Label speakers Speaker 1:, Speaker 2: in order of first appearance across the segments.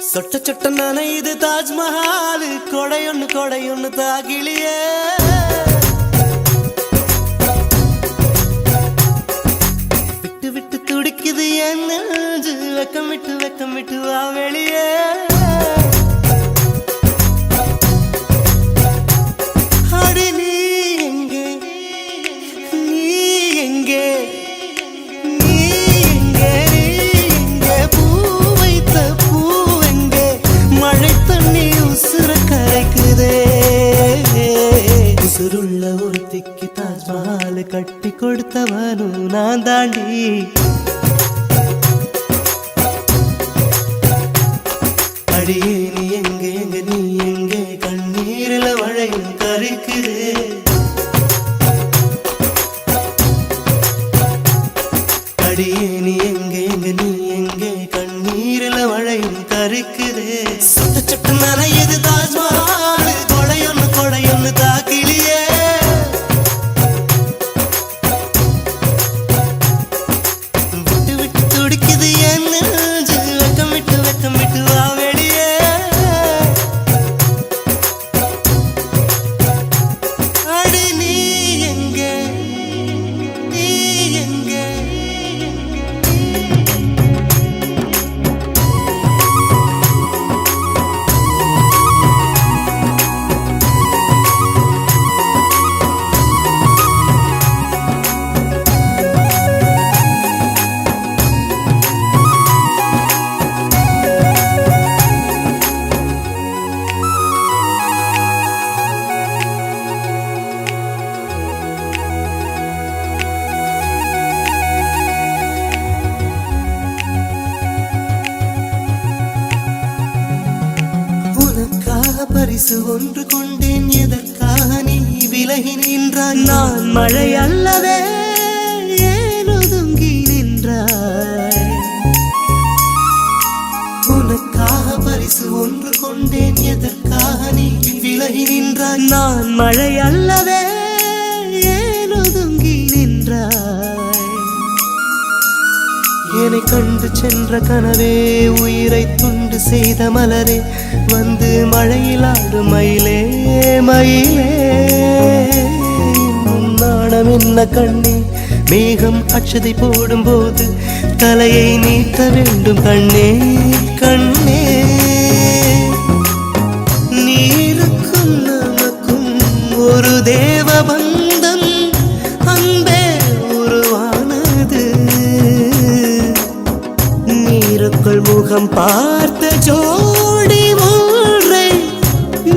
Speaker 1: சொட்ட சொட்ட நனையுது தாஜ்மஹால் கொடையொன்னு தாகிலியே விட்டு விட்டு துடிக்குது என் நெஞ்சு வெக்கம் விட்டு வா வெளியே அடி நீ எங்கே நீ எங்கே உசுருள்ள ஒருத்திக்கு தாஜ்மஹால் கட்டி கொடுத்தவனும் நான் தாண்டி அடியே நீ எங்கே நீ எங்கே கண்ணீரில மழையும் கரிக்குது அடியே நீ எங்கே நீ எங்கே கண்ணீரில மழையும் கரிக்குது சொட்ட சொட்ட நனையுது தாஜ்மஹால் கொடையொன்னு தாக்கிலியே விட்டு விட்டு துடிக்குது என் நெஞ்சு வெக்கம் விட்டு வா வெளியே அடி நீ எங்கே நீ எங்கே பரிசு ஒன்று கொண்டேன் எதற்காக நீ விலகி நின்றாய் நான் மழை அல்லவே ஏன் ஒதுங்கி நின்றாய் உனக்காக பரிசு ஒன்று கொண்டேன் எதற்காக நீ விலகி நின்றாய் நான் மழை அல்லவே ஏன் ஒதுங்கி நின்றாய் என்னை கண்டு சென்ற கனவே உயிரை துண்டு செய்த மலரே வந்து மழையில் ஆடும் மயிலே மயிலே நாணம் என்ன கண்ணே மேகம் அச்சதை போடும் போது தலையை நீட்ட வேண்டும் கண்ணே கண்ணே நீருக்கும் நமக்கும் ஒரு தேவ பந்தம் அன்பே உருவானது நீருக்குள் முகம் பார்த்த ஜோடி ஒன்றை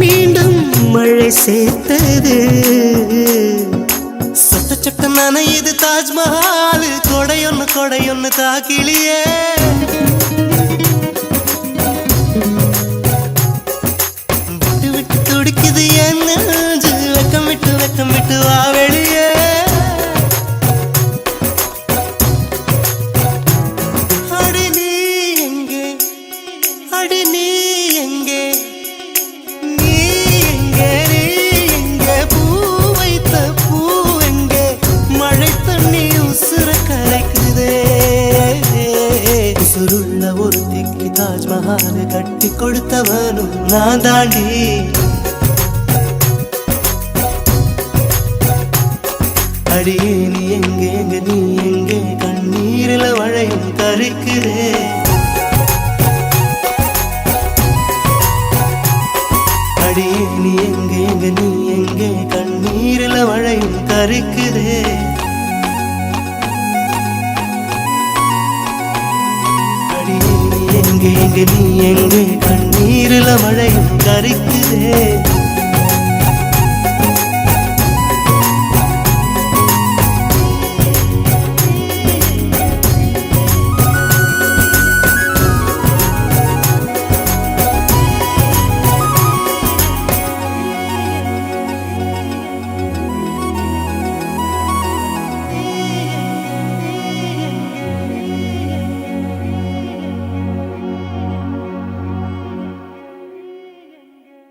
Speaker 1: மீண்டும் மழை சேர்த்தது சொட்ட சொட்ட நனையுது தாஜ்மஹால் கொடையொன்னு தாக்கிலியே விட்டு விட்டு துடிக்குது என் நெஞ்சு வெக்கம் விட்டு வா வெளியே உசுருள்ள ஒருத்திக்கு தாஜ்மஹால் கட்டி கொடுத்தவனும் நான் தாண்டி அடியே நீ எங்கே நீ எங்கே கண்ணீரில மழையும் கரிக்குதே அடியே நீ எங்கே நீ எங்கே கண்ணீரில மழையும் கரிக்குதே எங்கே நீ எங்கே கண்ணீரில மழையும் கரிக்குதே